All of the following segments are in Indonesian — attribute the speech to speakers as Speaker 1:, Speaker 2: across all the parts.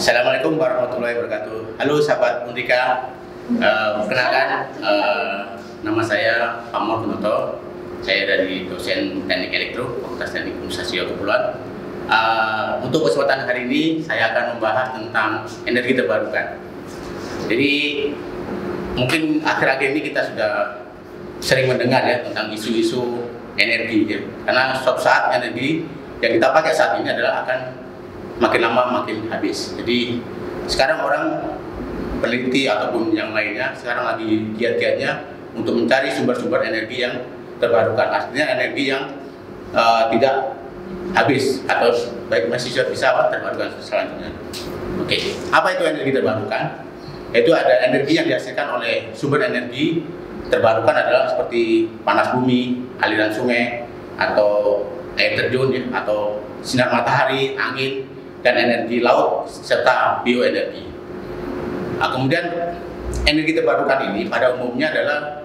Speaker 1: Assalamualaikum warahmatullahi wabarakatuh. Halo sahabat Untika, perkenalkan nama saya Pamor Benoto. Saya dari dosen Teknik Elektro, Fakultas Teknik Universitas Kepulauan. Untuk kesempatan hari ini saya akan membahas tentang energi terbarukan. Jadi mungkin akhir-akhir ini kita sudah sering mendengar ya tentang isu-isu energi ya. Karena suatu saat energi yang kita pakai saat ini adalah akan makin lama makin habis. Jadi sekarang orang peneliti ataupun yang lainnya sekarang lagi giat-giatnya untuk mencari sumber-sumber energi yang terbarukan. Artinya energi yang tidak habis atau baik masih bisa terbarukan selanjutnya. Oke, apa itu energi terbarukan? Itu ada energi yang dihasilkan oleh sumber energi terbarukan adalah seperti panas bumi, aliran sungai, atau air terjun ya, atau sinar matahari, angin, dan energi laut serta bioenergi. Nah, kemudian energi terbarukan ini pada umumnya adalah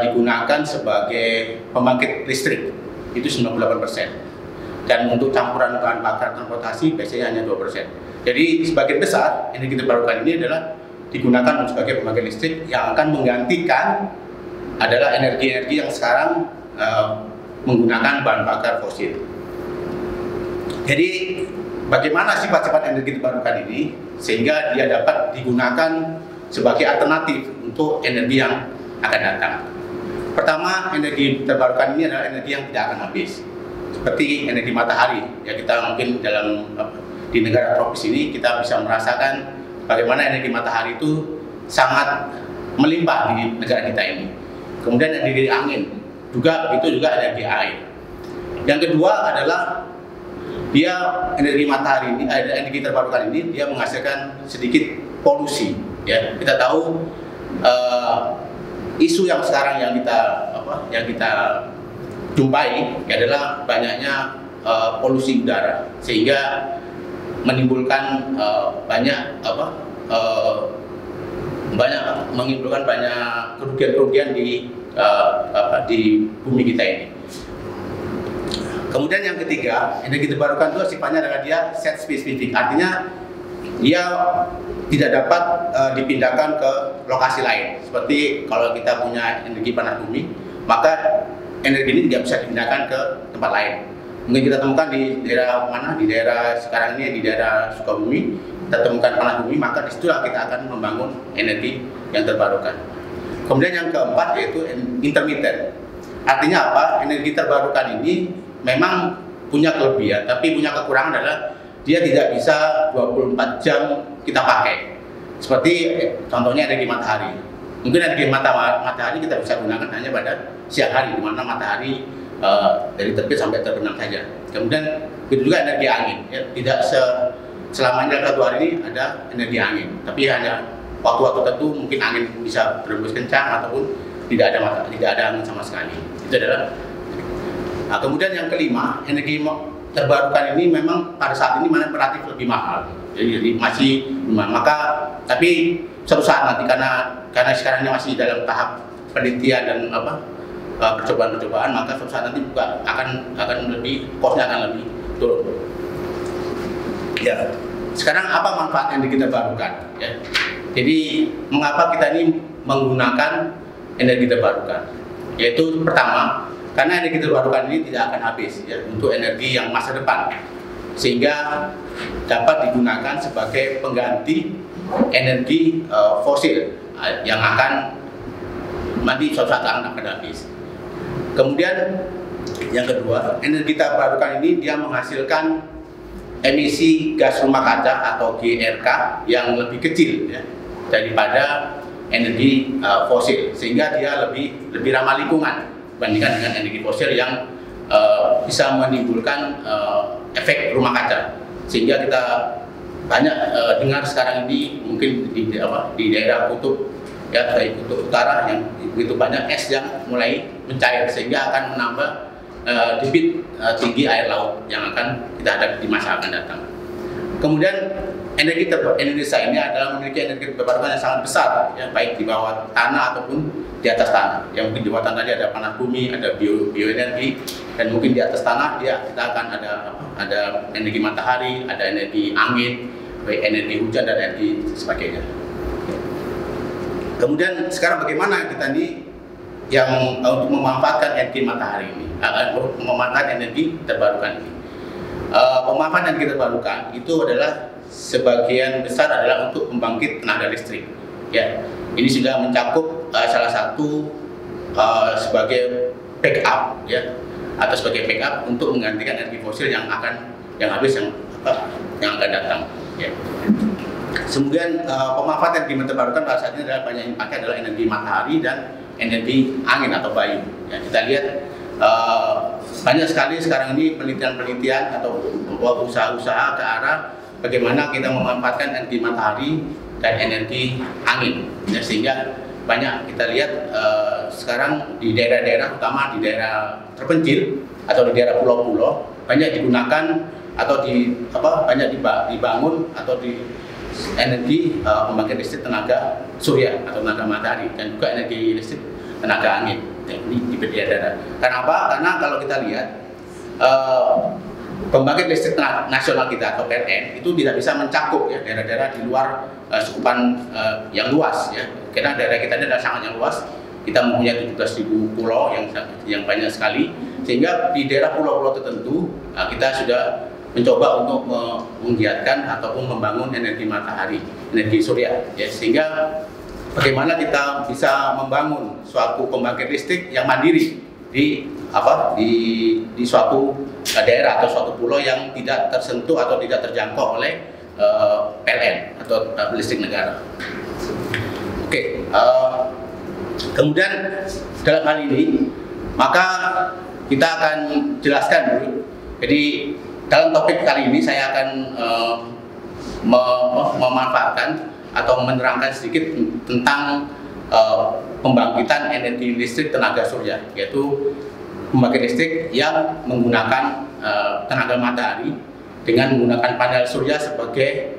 Speaker 1: digunakan sebagai pembangkit listrik, itu 98%. Dan untuk campuran bahan bakar transportasi biasanya hanya 2%. Jadi sebagian besar energi terbarukan ini adalah digunakan sebagai pembangkit listrik yang akan menggantikan adalah energi-energi yang sekarang menggunakan bahan bakar fosil. Jadi bagaimana sifat-sifat energi terbarukan ini sehingga dia dapat digunakan sebagai alternatif untuk energi yang akan datang. Pertama, energi terbarukan ini adalah energi yang tidak akan habis. Seperti energi matahari, ya kita mungkin di negara tropis ini kita bisa merasakan bagaimana energi matahari itu sangat melimpah di negara kita ini. Kemudian energi angin, itu juga energi air. Yang kedua adalah dia energi matahari ini, energi terbarukan ini dia menghasilkan sedikit polusi. Ya, kita tahu isu yang sekarang yang kita jumpai adalah banyaknya polusi udara sehingga menimbulkan menimbulkan banyak kerugian-kerugian di bumi kita ini. Kemudian yang ketiga, energi terbarukan itu sifatnya adalah dia set spesifik, artinya dia tidak dapat dipindahkan ke lokasi lain. Seperti kalau kita punya energi panas bumi, maka energi ini tidak bisa dipindahkan ke tempat lain. Mungkin kita temukan di daerah mana, di daerah sekarang ini di daerah Sukabumi, kita temukan panas bumi, maka disitulah kita akan membangun energi yang terbarukan. Kemudian yang keempat yaitu intermittent. Artinya apa? Energi terbarukan ini memang punya kelebihan, tapi punya kekurangan adalah dia tidak bisa 24 jam kita pakai. Seperti contohnya energi matahari. Mungkin energi matahari kita bisa gunakan hanya pada siang hari, di mana matahari dari terbit sampai terbenam saja. Kemudian itu juga energi angin, ya, tidak selamanya dalam satu hari ini ada energi angin, tapi hanya waktu-waktu tertentu mungkin angin bisa berhembus kencang ataupun tidak ada angin sama sekali. Itu adalah. Nah, kemudian yang kelima, energi terbarukan ini memang pada saat ini relatif lebih mahal. Jadi masih maka tapi suatu saat nanti karena sekarang ini masih dalam tahap penelitian dan percobaan-percobaan, maka suatu saat nanti juga akan lebih kosnya akan lebih turun. Ya, sekarang apa manfaat energi terbarukan? Ya. Jadi mengapa kita ini menggunakan energi terbarukan? Yaitu pertama, karena energi terbarukan ini tidak akan habis ya, untuk energi yang masa depan, sehingga dapat digunakan sebagai pengganti energi fosil yang akan nanti suatu saat akan habis. Kemudian yang kedua, energi terbarukan ini dia menghasilkan emisi gas rumah kaca atau GRK yang lebih kecil ya, daripada energi fosil, sehingga dia lebih ramah lingkungan dibandingkan dengan energi fosil yang bisa menimbulkan efek rumah kaca. Sehingga kita banyak dengar sekarang ini mungkin di daerah kutub ya, dari kutub utara yang begitu banyak es yang mulai mencair sehingga akan menambah debit tinggi air laut yang akan kita hadapi di masa akan datang. Kemudian Indonesia ini adalah memiliki energi terbarukan yang sangat besar ya, baik di bawah tanah ataupun di atas tanah. Yang mungkin di bawah tanah tadi ada panas bumi, ada bioenergi, dan mungkin di atas tanah kita akan ada energi matahari, ada energi angin, baik energi hujan dan energi sebagainya. Kemudian sekarang bagaimana kita ini yang untuk memanfaatkan energi matahari ini, memanfaatkan energi terbarukan ini. Pemanfaatan energi terbarukan itu adalah sebagian besar adalah untuk membangkit tenaga listrik. Ya, ini sudah mencakup salah satu sebagai backup, ya, atau sebagai backup untuk menggantikan energi fosil yang akan datang. Ya. Kemudian pemanfaatan energi terbarukan pada saat ini adalah banyak yang dipakai adalah energi matahari dan energi angin atau bayu. Ya, kita lihat banyak sekali sekarang ini penelitian-penelitian atau usaha-usaha ke arah bagaimana kita memanfaatkan energi matahari dan energi angin. Ya, sehingga banyak kita lihat sekarang di daerah-daerah, terutama di daerah terpencil atau di daerah pulau-pulau, banyak digunakan atau banyak dibangun atau di energi pembangkit listrik tenaga surya atau tenaga matahari dan juga energi listrik tenaga angin. Ini di daerah. Karena apa? Karena kalau kita lihat pembangkit listrik nasional kita atau PLN itu tidak bisa mencakup ya daerah-daerah di luar cakupan yang luas ya. Karena daerah kita ini adalah sangat yang luas. Kita mempunyai 17.000 pulau yang banyak sekali, sehingga di daerah pulau-pulau tertentu kita sudah mencoba untuk menggiatkan ataupun membangun energi matahari, energi surya, ya, sehingga bagaimana kita bisa membangun suatu pembangkit listrik yang mandiri di suatu daerah atau suatu pulau yang tidak tersentuh atau tidak terjangkau oleh PLN atau listrik negara. Oke, kemudian dalam hal ini maka kita akan jelaskan dulu. Jadi dalam topik kali ini saya akan memanfaatkan atau menerangkan sedikit tentang pembangkitan energi listrik tenaga surya, yaitu pembangkit listrik yang menggunakan tenaga matahari dengan menggunakan panel surya sebagai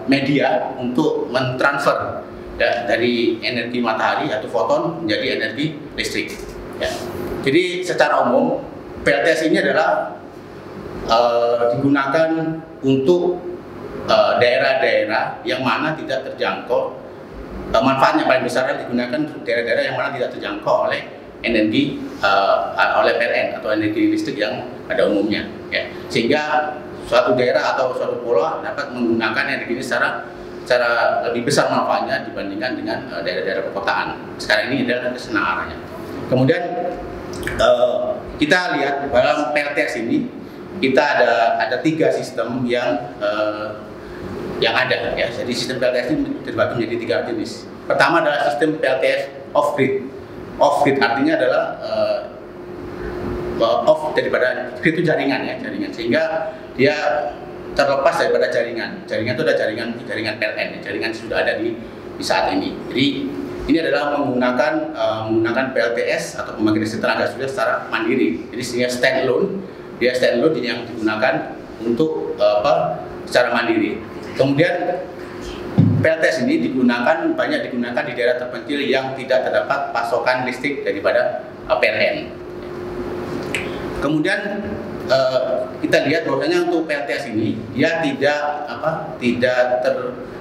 Speaker 1: media untuk mentransfer ya, dari energi matahari atau foton menjadi energi listrik. Ya. Jadi secara umum PLTS ini adalah digunakan untuk daerah-daerah yang mana tidak terjangkau, manfaatnya paling besar digunakan untuk daerah-daerah yang mana tidak terjangkau oleh energi oleh PLN atau energi listrik yang pada umumnya, ya. Sehingga suatu daerah atau suatu pulau dapat menggunakan energi ini secara lebih besar manfaatnya dibandingkan dengan daerah-daerah perkotaan. Sekarang ini adalah kesenang arahnya. Kemudian kita lihat dalam PLTS ini kita ada 3 sistem yang ada, ya. Jadi sistem PLTS ini terbagi menjadi 3 jenis. Pertama adalah sistem PLTS off grid. Off grid artinya adalah off daripada grid itu jaringan, ya, jaringan, sehingga dia terlepas daripada jaringan. Jaringan itu ada jaringan PLN, jaringan sudah ada di saat ini. Jadi ini adalah menggunakan PLTS atau pembangkit listrik tenaga surya secara mandiri. Jadi sehingga standalone yang digunakan untuk secara mandiri. Kemudian PLTS ini banyak digunakan di daerah terpencil yang tidak terdapat pasokan listrik daripada PLN. Kemudian kita lihat bahwasanya untuk PLTS ini dia tidak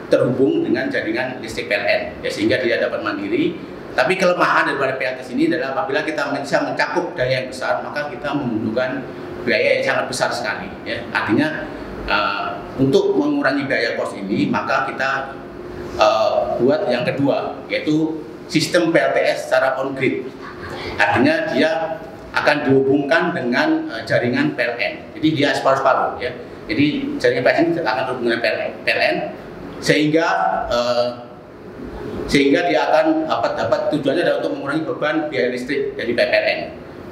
Speaker 1: terhubung dengan jaringan listrik PLN, ya, sehingga dia dapat mandiri. Tapi kelemahan daripada PLTS ini adalah apabila kita bisa mencakup daya yang besar, maka kita membutuhkan biaya yang sangat besar sekali, ya. Artinya untuk mengurangi biaya kos ini, maka kita buat yang kedua, yaitu sistem PLTS secara on grid. Artinya dia akan dihubungkan dengan jaringan PLN. Jadi dia separuh-separuh, ya. Jadi jaringan PLN ini akan dihubungkan dengan PLN sehingga dia akan dapat tujuannya adalah untuk mengurangi beban biaya listrik dari PLN.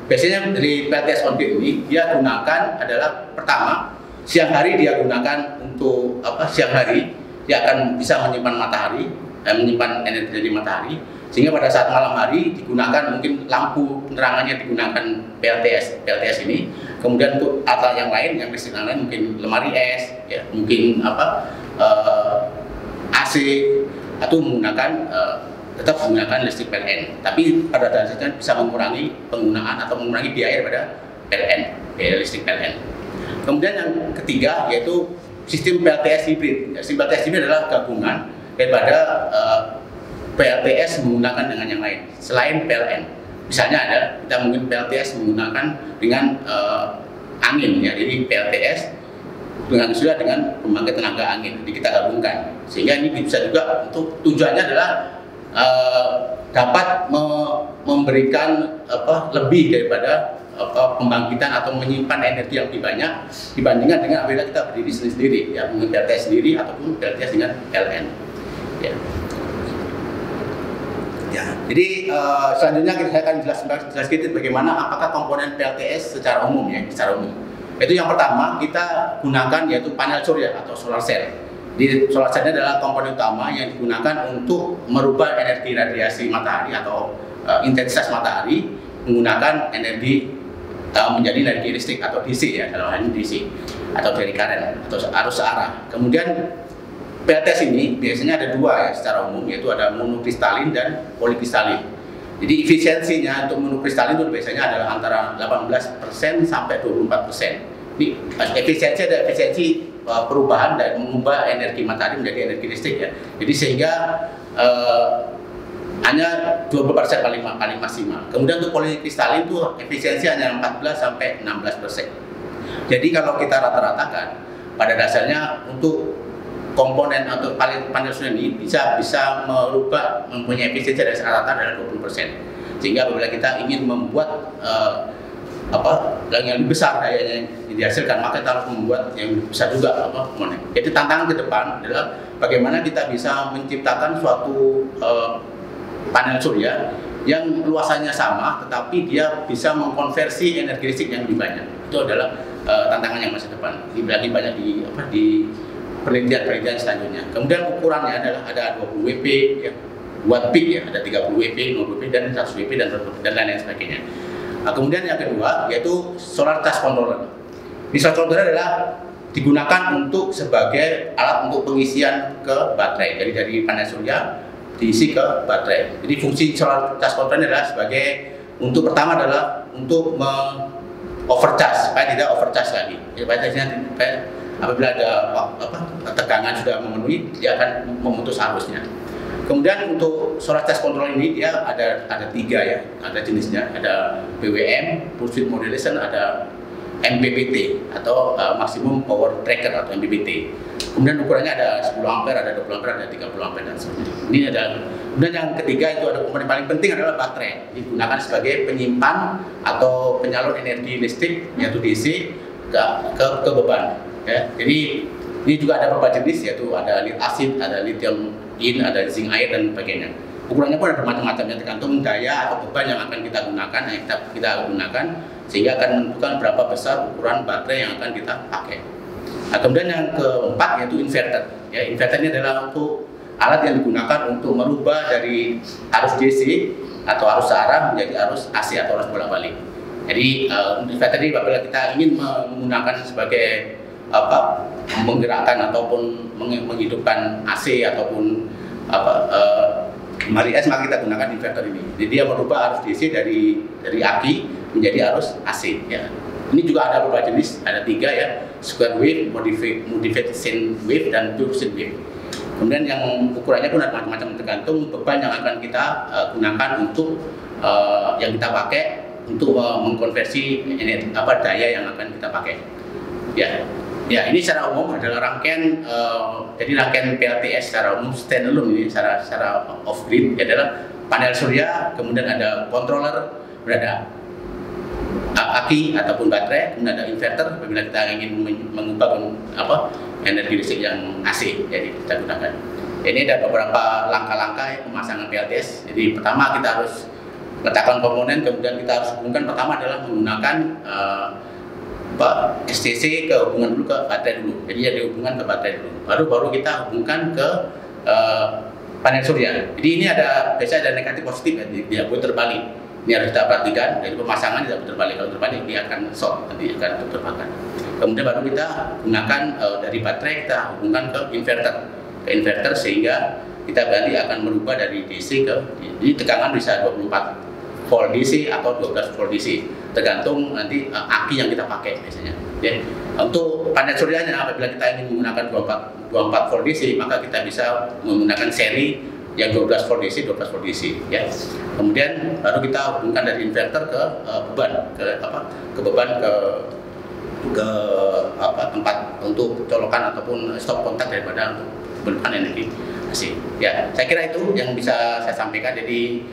Speaker 1: Biasanya dari PLTS on grid ini dia gunakan adalah pertama siang hari dia gunakan untuk siang hari dia akan bisa menyimpan matahari, menyimpan energi dari matahari, sehingga pada saat malam hari digunakan mungkin lampu penerangannya digunakan PLTS ini. Kemudian untuk alat yang lain, yang listrik yang lain mungkin lemari es, ya, mungkin AC, atau tetap menggunakan listrik PLN. Tapi pada dasarnya bisa mengurangi penggunaan atau mengurangi biaya daripada PLN, biaya listrik PLN. Kemudian yang ketiga yaitu sistem PLTS hibrid. Sistem PLTS hibrid adalah gabungan daripada PLTS menggunakan dengan yang lain selain PLN. Misalnya kita mungkin PLTS menggunakan dengan angin ya, jadi PLTS dengan pembangkit tenaga angin, jadi kita gabungkan sehingga ini bisa juga untuk tujuannya adalah dapat memberikan lebih daripada pembangkitan atau menyimpan energi yang lebih banyak dibandingkan dengan apabila kita berdiri sendiri ya, mungkin PLTS sendiri ataupun PLTS dengan PLN ya. Ya, jadi selanjutnya saya akan jelaskan sedikit bagaimana apakah komponen PLTS secara umum ya, secara umum. Itu yang pertama kita gunakan yaitu panel surya atau solar cell. Jadi solar cell adalah komponen utama yang digunakan untuk merubah energi radiasi matahari atau intensitas matahari menggunakan energi menjadi energi listrik atau DC ya, dalam hal ini DC atau dari current atau arus searah. Kemudian PLTS ini biasanya ada dua ya secara umum, yaitu ada monokristalin dan polikristalin. Jadi efisiensinya untuk monokristalin itu biasanya adalah antara 18% sampai 24%. Ini efisiensi ada efisiensi perubahan dan mengubah energi matahari menjadi energi listrik ya. Jadi sehingga hanya 20% paling maksimal. Kemudian untuk polikristalin itu efisiensi hanya 14 sampai 16%. Jadi kalau kita rata-ratakan pada dasarnya untuk komponen atau panel surya ini bisa merubah mempunyai efisiensi dari rata-rata adalah 20%. Sehingga apabila kita ingin membuat yang lebih besar dayanya yang dihasilkan, maka kita harus membuat yang besar juga komponen. Jadi tantangan ke depan adalah bagaimana kita bisa menciptakan suatu panel surya yang luasannya sama tetapi dia bisa mengkonversi energi listrik yang lebih banyak. Itu adalah tantangan yang masa depan. Ini lagi banyak di penelitian selanjutnya. Kemudian ukurannya adalah ada 20 WP ya, watt peak ya, ada 30 WP, 0 WP dan 100 WP dan lain-lain sebagainya. Nah, kemudian yang kedua yaitu solar charge controller. Di solar controller adalah digunakan untuk sebagai alat untuk pengisian ke baterai. Jadi dari panel surya diisi ke baterai. Jadi fungsi solar charge controller adalah sebagai untuk pertama adalah untuk overcharge supaya tidak overcharge lagi. Supaya apabila ada tegangan sudah memenuhi, dia akan memutus arusnya. Kemudian untuk solar charge control ini dia ada tiga ya, ada jenisnya, ada PWM, pulse width modulation, ada MPPT atau maximum power tracker atau MPPT. Kemudian ukurannya ada 10 ampere, ada 20 ampere, ada 30 ampere dan sebagainya. Ini ada. Kemudian yang ketiga itu ada komponen paling penting adalah baterai. Digunakan sebagai penyimpan atau penyalur energi listrik yaitu DC ke beban. Ya, jadi ini juga ada beberapa jenis yaitu ada lead acid, ada lithium in, ada zinc air dan sebagainya. Ukurannya pun ada macam-macamnya tergantung daya atau beban yang akan kita gunakan, sehingga akan menentukan berapa besar ukuran baterai yang akan kita pakai. Nah, kemudian yang keempat yaitu inverter. Ya, inverter ini adalah untuk alat yang digunakan untuk merubah dari arus DC atau arus searah menjadi arus AC atau arus bolak-balik. Jadi inverter ini apabila kita ingin menggunakan sebagai menggerakkan ataupun menghidupkan AC ataupun es, maka kita gunakan inverter ini. Jadi dia merubah arus DC dari aki menjadi arus AC ya. Ini juga ada beberapa jenis, ada 3 ya, square wave, modified sine wave dan pure sine wave. Kemudian yang ukurannya pun ada macam-macam tergantung beban yang akan kita gunakan untuk yang kita pakai untuk mengkonversi daya yang akan kita pakai. Ya, ini secara umum adalah rangkaian PLTS secara umum standalone ini secara off grid adalah panel surya, kemudian ada controller, ada aki ataupun baterai, kemudian ada inverter apabila kita ingin mengubah energi listrik yang AC, jadi kita gunakan. Ini ada beberapa langkah-langkah pemasangan PLTS. Jadi pertama kita harus letakkan komponen, kemudian kita harus hubungkan. Pertama adalah menggunakan STC ke hubungan dulu ke baterai dulu. Jadi ya dihubungkan ke baterai dulu. Baru kita hubungkan ke panel surya. Jadi ini biasanya ada negatif positif ya, dia boleh terbalik. Ini harus kita perhatikan. Jadi pemasangan tidak boleh terbalik. Kalau terbalik dia akan short, nanti akan terbakar. Kemudian baru kita gunakan dari baterai kita hubungkan ke inverter sehingga kita nanti akan merubah dari DC ke, jadi tegangan bisa 24 volt DC atau 12 volt DC. tergantung nanti aki yang kita pakai biasanya. Ya. Untuk panel suryanya, apabila kita ingin menggunakan 24 volt DC, maka kita bisa menggunakan seri yang 12 volt DC, 12 volt DC. Ya. Kemudian baru kita hubungkan dari inverter ke beban, ke tempat untuk colokan ataupun stop kontak daripada untuk penularan energi AC. Ya, saya kira itu yang bisa saya sampaikan. Jadi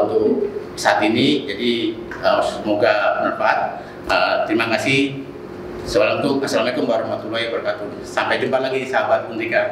Speaker 1: untuk saat ini, jadi semoga bermanfaat. Terima kasih. Assalamualaikum warahmatullahi wabarakatuh. Sampai jumpa lagi sahabat Undika.